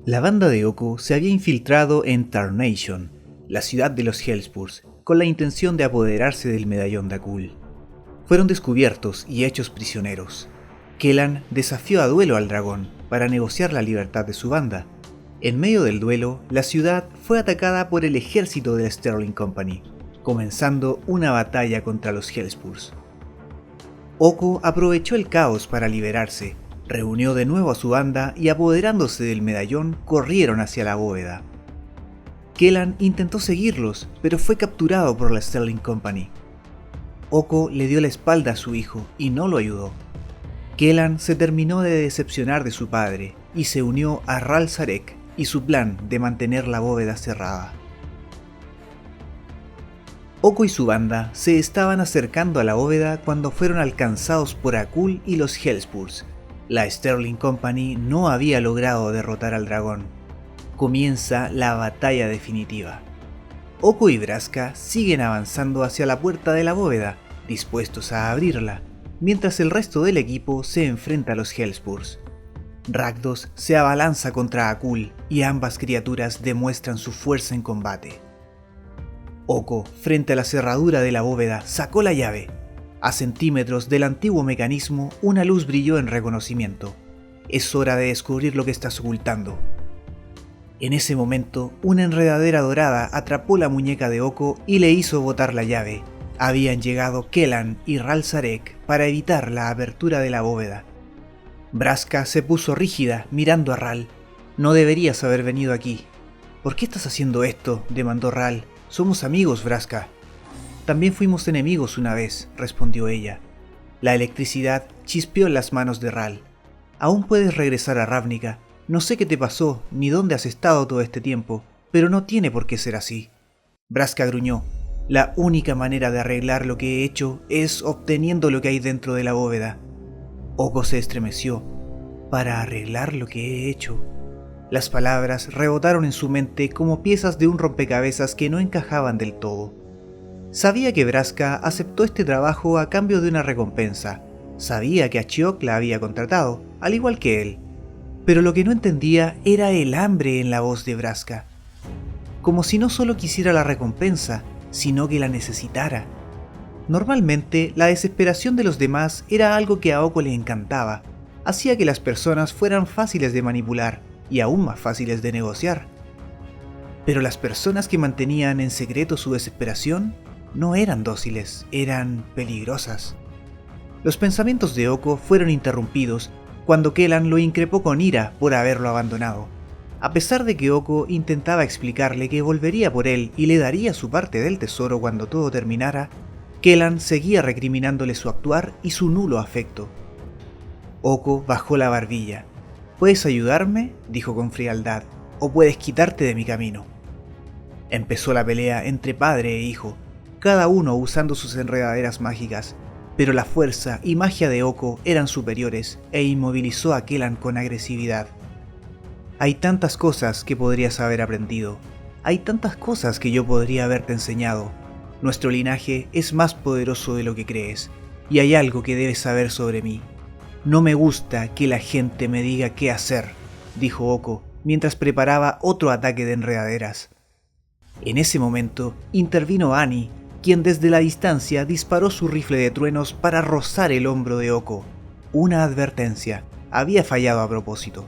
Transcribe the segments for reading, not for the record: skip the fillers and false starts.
La banda de Oko se había infiltrado en Tarnation, la ciudad de los Hellspurs, con la intención de apoderarse del medallón de Akul. Fueron descubiertos y hechos prisioneros. Kellan desafió a duelo al dragón para negociar la libertad de su banda. En medio del duelo, la ciudad fue atacada por el ejército de la Sterling Company, comenzando una batalla contra los Hellspurs. Oko aprovechó el caos para liberarse, reunió de nuevo a su banda y apoderándose del medallón corrieron hacia la bóveda. Kellan intentó seguirlos, pero fue capturado por la Sterling Company. Oko le dio la espalda a su hijo y no lo ayudó. Kellan se terminó de decepcionar de su padre y se unió a Ral Zarek y su plan de mantener la bóveda cerrada. Oko y su banda se estaban acercando a la bóveda cuando fueron alcanzados por Akul y los Hellspurs. La Sterling Company no había logrado derrotar al dragón. Comienza la batalla definitiva. Oko y Vraska siguen avanzando hacia la puerta de la bóveda, dispuestos a abrirla, mientras el resto del equipo se enfrenta a los Hellspurs. Rakdos se abalanza contra Akul y ambas criaturas demuestran su fuerza en combate. Oko, frente a la cerradura de la bóveda, sacó la llave. A centímetros del antiguo mecanismo, una luz brilló en reconocimiento. Es hora de descubrir lo que estás ocultando. En ese momento, una enredadera dorada atrapó la muñeca de Oko y le hizo botar la llave. Habían llegado Kellan y Ral Zarek para evitar la apertura de la bóveda. Vraska se puso rígida, mirando a Ral. No deberías haber venido aquí. ¿Por qué estás haciendo esto?, demandó Ral. Somos amigos, Vraska. También fuimos enemigos una vez, respondió ella. La electricidad chispeó en las manos de Ral. Aún puedes regresar a Ravnica. No sé qué te pasó, ni dónde has estado todo este tiempo, pero no tiene por qué ser así. Vraska gruñó. La única manera de arreglar lo que he hecho es obteniendo lo que hay dentro de la bóveda. Oko se estremeció. ¿Para arreglar lo que he hecho? Las palabras rebotaron en su mente como piezas de un rompecabezas que no encajaban del todo. Sabía que Vraska aceptó este trabajo a cambio de una recompensa. Sabía que Achiok la había contratado, al igual que él. Pero lo que no entendía era el hambre en la voz de Vraska. Como si no solo quisiera la recompensa, sino que la necesitara. Normalmente, la desesperación de los demás era algo que a Oko le encantaba. Hacía que las personas fueran fáciles de manipular y aún más fáciles de negociar. Pero las personas que mantenían en secreto su desesperación no eran dóciles, eran peligrosas. Los pensamientos de Oko fueron interrumpidos cuando Kellan lo increpó con ira por haberlo abandonado. A pesar de que Oko intentaba explicarle que volvería por él y le daría su parte del tesoro cuando todo terminara, Kellan seguía recriminándole su actuar y su nulo afecto. Oko bajó la barbilla. «¿Puedes ayudarme?», dijo con frialdad, «o puedes quitarte de mi camino». Empezó la pelea entre padre e hijo, cada uno usando sus enredaderas mágicas, pero la fuerza y magia de Oko eran superiores e inmovilizó a Kellan con agresividad. «Hay tantas cosas que podrías haber aprendido, hay tantas cosas que yo podría haberte enseñado. Nuestro linaje es más poderoso de lo que crees, y hay algo que debes saber sobre mí. No me gusta que la gente me diga qué hacer», dijo Oko, mientras preparaba otro ataque de enredaderas. En ese momento intervino Annie, quien desde la distancia disparó su rifle de truenos para rozar el hombro de Oko. Una advertencia, había fallado a propósito.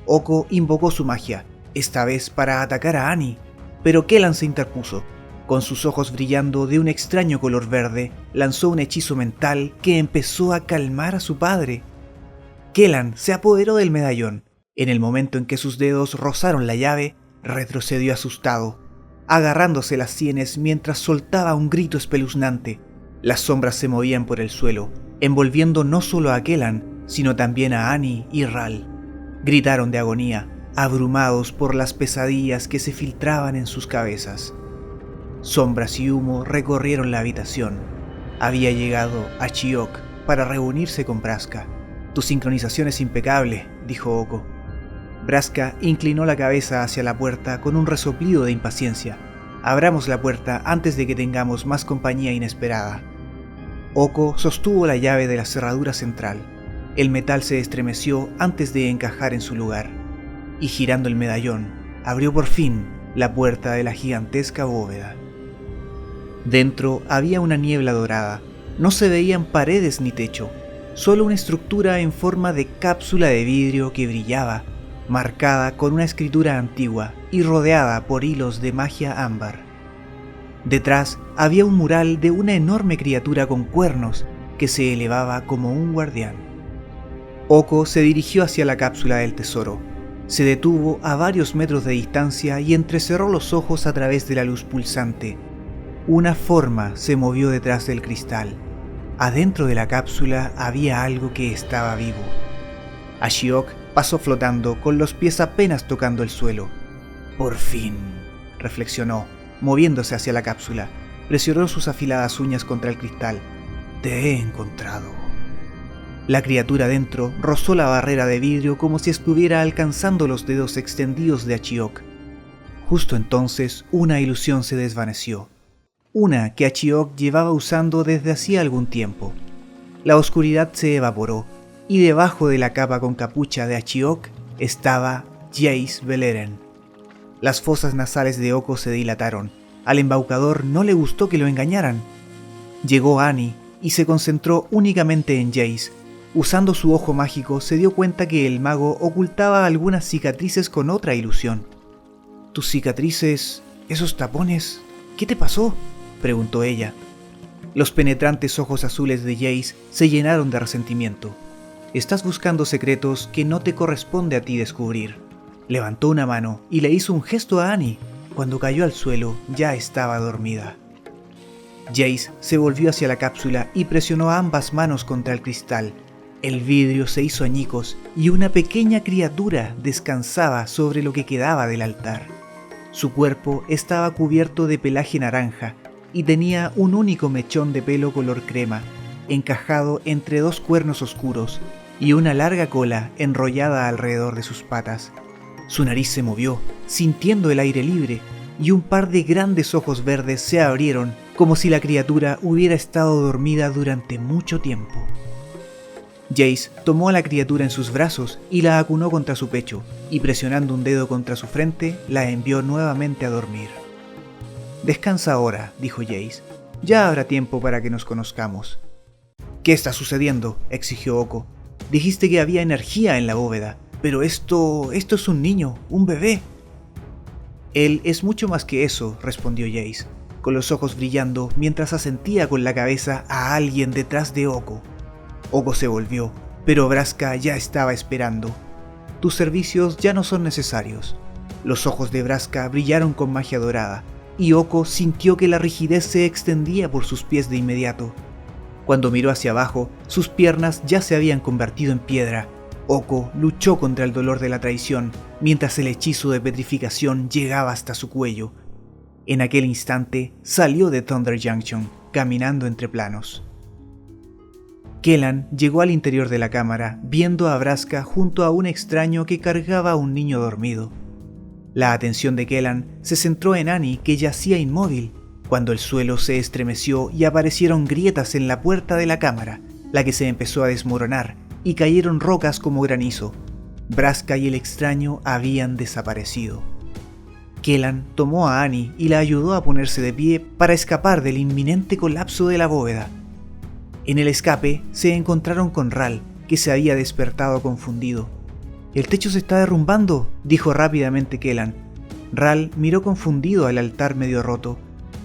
Oko invocó su magia, esta vez para atacar a Annie, pero Kellan se interpuso. Con sus ojos brillando de un extraño color verde, lanzó un hechizo mental que empezó a calmar a su padre. Kellan se apoderó del medallón. En el momento en que sus dedos rozaron la llave, retrocedió asustado, agarrándose las sienes mientras soltaba un grito espeluznante. Las sombras se movían por el suelo, envolviendo no solo a Kellan, sino también a Annie y Ral. Gritaron de agonía, abrumados por las pesadillas que se filtraban en sus cabezas. Sombras y humo recorrieron la habitación. Había llegado Achiok para reunirse con Vraska. «Tu sincronización es impecable», dijo Oko. Vraska inclinó la cabeza hacia la puerta con un resoplido de impaciencia. «Abramos la puerta antes de que tengamos más compañía inesperada». Oko sostuvo la llave de la cerradura central. El metal se estremeció antes de encajar en su lugar. y girando el medallón, abrió por fin la puerta de la gigantesca bóveda. Dentro había una niebla dorada, no se veían paredes ni techo, solo una estructura en forma de cápsula de vidrio que brillaba, marcada con una escritura antigua y rodeada por hilos de magia ámbar. Detrás había un mural de una enorme criatura con cuernos que se elevaba como un guardián. Oko se dirigió hacia la cápsula del tesoro. Se detuvo a varios metros de distancia y entrecerró los ojos a través de la luz pulsante. Una forma se movió detrás del cristal. Adentro de la cápsula había algo que estaba vivo. Ashiok pasó flotando, con los pies apenas tocando el suelo. Por fin, reflexionó, moviéndose hacia la cápsula. Presionó sus afiladas uñas contra el cristal. Te he encontrado. La criatura dentro rozó la barrera de vidrio como si estuviera alcanzando los dedos extendidos de Ashiok. Justo entonces, una ilusión se desvaneció. Una que Ashiok llevaba usando desde hacía algún tiempo. La oscuridad se evaporó, y debajo de la capa con capucha de Ashiok estaba Jace Beleren. Las fosas nasales de Oko se dilataron. Al embaucador no le gustó que lo engañaran. Llegó Annie y se concentró únicamente en Jace. Usando su ojo mágico se dio cuenta que el mago ocultaba algunas cicatrices con otra ilusión. ¿Tus cicatrices? ¿Esos tapones? ¿Qué te pasó?, preguntó ella. Los penetrantes ojos azules de Jace se llenaron de resentimiento. Estás buscando secretos que no te corresponde a ti descubrir. Levantó una mano y le hizo un gesto a Annie. Cuando cayó al suelo, ya estaba dormida. Jace se volvió hacia la cápsula y presionó ambas manos contra el cristal. El vidrio se hizo añicos y una pequeña criatura descansaba sobre lo que quedaba del altar. Su cuerpo estaba cubierto de pelaje naranja y tenía un único mechón de pelo color crema, encajado entre dos cuernos oscuros y una larga cola enrollada alrededor de sus patas. Su nariz se movió, sintiendo el aire libre, y un par de grandes ojos verdes se abrieron como si la criatura hubiera estado dormida durante mucho tiempo. Jace tomó a la criatura en sus brazos y la acunó contra su pecho, y presionando un dedo contra su frente, la envió nuevamente a dormir. «Descansa ahora», dijo Jace. «Ya habrá tiempo para que nos conozcamos». «¿Qué está sucediendo?», exigió Oko. «Dijiste que había energía en la bóveda, pero esto es un niño, un bebé». «Él es mucho más que eso», respondió Jace, con los ojos brillando mientras asentía con la cabeza a alguien detrás de Oko. Oko se volvió, pero Braska ya estaba esperando. «Tus servicios ya no son necesarios». Los ojos de Braska brillaron con magia dorada, y Oko sintió que la rigidez se extendía por sus pies de inmediato. Cuando miró hacia abajo, sus piernas ya se habían convertido en piedra. Oko luchó contra el dolor de la traición, mientras el hechizo de petrificación llegaba hasta su cuello. En aquel instante, salió de Thunder Junction, caminando entre planos. Kellan llegó al interior de la cámara, viendo a Braska junto a un extraño que cargaba a un niño dormido. La atención de Kellan se centró en Annie, que yacía inmóvil, cuando el suelo se estremeció y aparecieron grietas en la puerta de la cámara, la que se empezó a desmoronar, y cayeron rocas como granizo. Braska y el extraño habían desaparecido. Kellan tomó a Annie y la ayudó a ponerse de pie para escapar del inminente colapso de la bóveda. En el escape se encontraron con Ral, que se había despertado confundido. «El techo se está derrumbando», dijo rápidamente Kellan. Ral miró confundido al altar medio roto.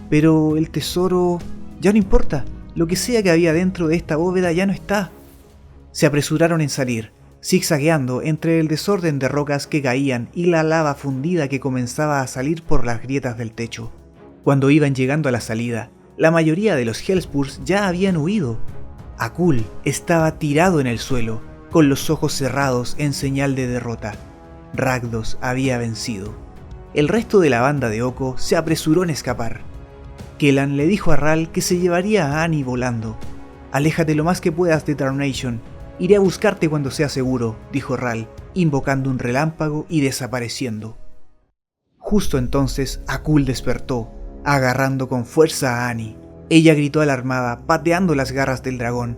«Pero el tesoro... ya no importa. Lo que sea que había dentro de esta bóveda ya no está». Se apresuraron en salir, zigzagueando entre el desorden de rocas que caían y la lava fundida que comenzaba a salir por las grietas del techo. Cuando iban llegando a la salida, la mayoría de los Hellspurs ya habían huido. Akul estaba tirado en el suelo, con los ojos cerrados en señal de derrota. Rakdos había vencido. El resto de la banda de Oko se apresuró en escapar. Kellan le dijo a Ral que se llevaría a Annie volando. «Aléjate lo más que puedas de Tarnation. Iré a buscarte cuando sea seguro», dijo Ral, invocando un relámpago y desapareciendo. Justo entonces Akul despertó, agarrando con fuerza a Annie. Ella gritó alarmada, pateando las garras del dragón.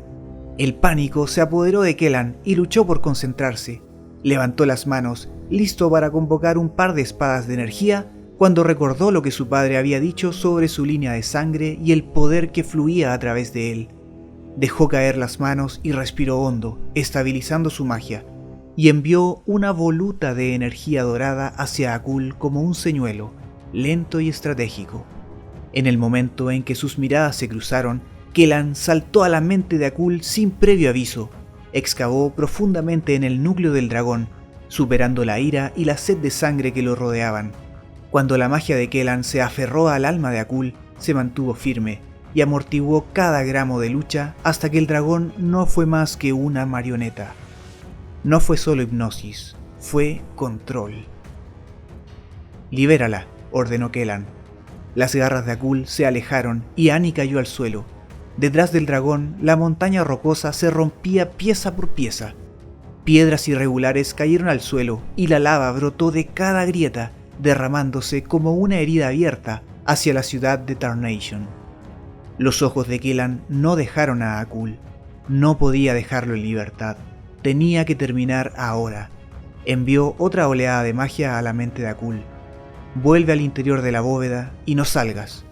El pánico se apoderó de Kellan y luchó por concentrarse. Levantó las manos, listo para convocar un par de espadas de energía, cuando recordó lo que su padre había dicho sobre su línea de sangre y el poder que fluía a través de él. Dejó caer las manos y respiró hondo, estabilizando su magia, y envió una voluta de energía dorada hacia Akul como un señuelo, lento y estratégico. En el momento en que sus miradas se cruzaron, Kellan saltó a la mente de Akul sin previo aviso. Excavó profundamente en el núcleo del dragón, superando la ira y la sed de sangre que lo rodeaban. Cuando la magia de Kellan se aferró al alma de Akul, se mantuvo firme y amortiguó cada gramo de lucha hasta que el dragón no fue más que una marioneta. No fue solo hipnosis, fue control. «Libérala», ordenó Kellan. Las garras de Akul se alejaron y Annie cayó al suelo. Detrás del dragón, la montaña rocosa se rompía pieza por pieza. Piedras irregulares cayeron al suelo y la lava brotó de cada grieta, derramándose como una herida abierta hacia la ciudad de Tarnation. Los ojos de Kellan no dejaron a Akul. No podía dejarlo en libertad. Tenía que terminar ahora. Envió otra oleada de magia a la mente de Akul. «Vuelve al interior de la bóveda y no salgas».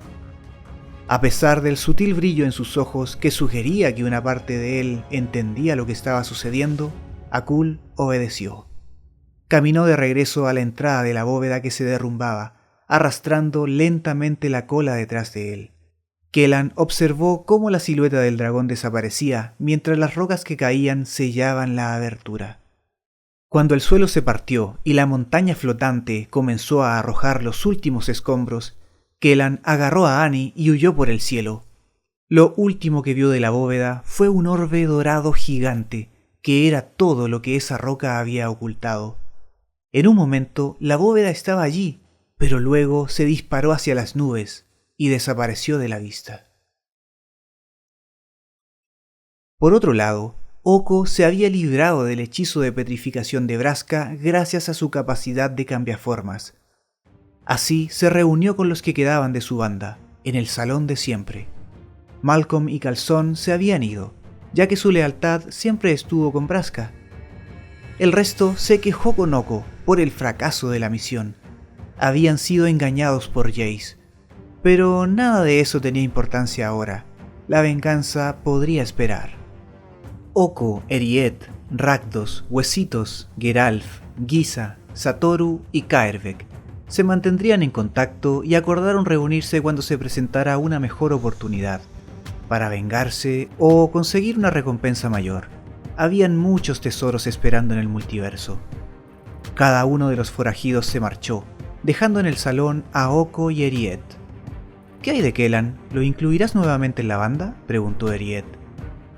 A pesar del sutil brillo en sus ojos que sugería que una parte de él entendía lo que estaba sucediendo, Akul obedeció. Caminó de regreso a la entrada de la bóveda que se derrumbaba, arrastrando lentamente la cola detrás de él. Kellan observó cómo la silueta del dragón desaparecía mientras las rocas que caían sellaban la abertura. Cuando el suelo se partió y la montaña flotante comenzó a arrojar los últimos escombros, Kellan agarró a Annie y huyó por el cielo. Lo último que vio de la bóveda fue un orbe dorado gigante, que era todo lo que esa roca había ocultado. En un momento la bóveda estaba allí, pero luego se disparó hacia las nubes y desapareció de la vista. Por otro lado, Oko se había librado del hechizo de petrificación de Vraska gracias a su capacidad de cambiaformas. Así se reunió con los que quedaban de su banda, en el salón de siempre. Malcolm y Calzón se habían ido, ya que su lealtad siempre estuvo con Vraska. El resto se quejó con Oko por el fracaso de la misión. Habían sido engañados por Jace. Pero nada de eso tenía importancia ahora. La venganza podría esperar. Oko, Eriet, Rakdos, Huesitos, Geralf, Giza, Satoru y Kaerbek se mantendrían en contacto y acordaron reunirse cuando se presentara una mejor oportunidad, para vengarse o conseguir una recompensa mayor. Habían muchos tesoros esperando en el multiverso. Cada uno de los forajidos se marchó, dejando en el salón a Oko y Eriet. «¿Qué hay de Kellan? ¿Lo incluirás nuevamente en la banda?», preguntó Eriet.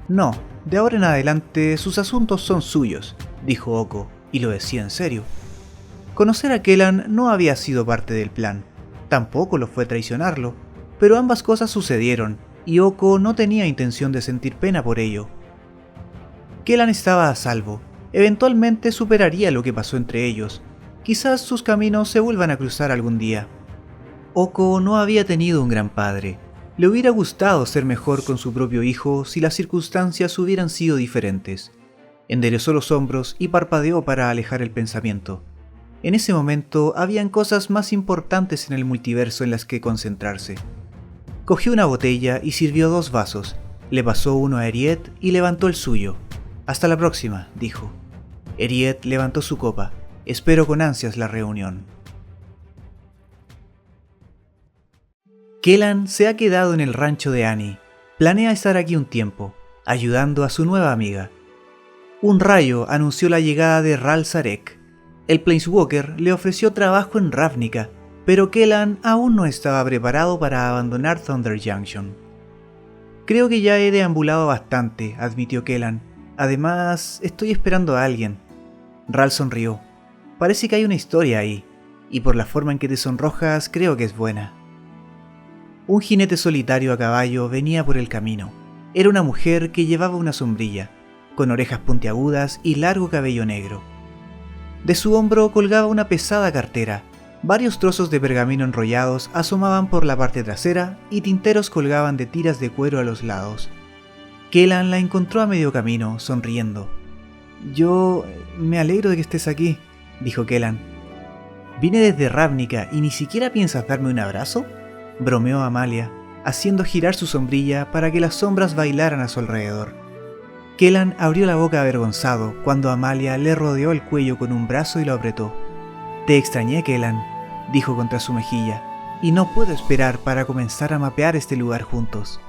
«No, de ahora en adelante sus asuntos son suyos», dijo Oko, y lo decía en serio. Conocer a Kellan no había sido parte del plan, tampoco lo fue traicionarlo, pero ambas cosas sucedieron, y Oko no tenía intención de sentir pena por ello. Kellan estaba a salvo, eventualmente superaría lo que pasó entre ellos, quizás sus caminos se vuelvan a cruzar algún día. Oko no había tenido un gran padre, le hubiera gustado ser mejor con su propio hijo si las circunstancias hubieran sido diferentes. Enderezó los hombros y parpadeó para alejar el pensamiento. En ese momento habían cosas más importantes en el multiverso en las que concentrarse. Cogió una botella y sirvió 2 vasos, le pasó uno a Eriet y levantó el suyo. «Hasta la próxima», dijo. Eriet levantó su copa. «Espero con ansias la reunión». Kellan se ha quedado en el rancho de Annie. Planea estar aquí un tiempo, ayudando a su nueva amiga. Un rayo anunció la llegada de Ral Zarek. El Planeswalker le ofreció trabajo en Ravnica, pero Kellan aún no estaba preparado para abandonar Thunder Junction. «Creo que ya he deambulado bastante», admitió Kellan. «Además, estoy esperando a alguien». Ral sonrió. «Parece que hay una historia ahí, y por la forma en que te sonrojas creo que es buena». Un jinete solitario a caballo venía por el camino. Era una mujer que llevaba una sombrilla, con orejas puntiagudas y largo cabello negro. De su hombro colgaba una pesada cartera. Varios trozos de pergamino enrollados asomaban por la parte trasera y tinteros colgaban de tiras de cuero a los lados. Kellan la encontró a medio camino, sonriendo. Yo me alegro de que estés aquí, dijo Kellan. ¿Vine desde Ravnica y ni siquiera piensas darme un abrazo?, bromeó Amalia, haciendo girar su sombrilla para que las sombras bailaran a su alrededor. Kellan abrió la boca avergonzado cuando Amalia le rodeó el cuello con un brazo y lo apretó. Te extrañé, Kellan, dijo contra su mejilla, y no puedo esperar para comenzar a mapear este lugar juntos.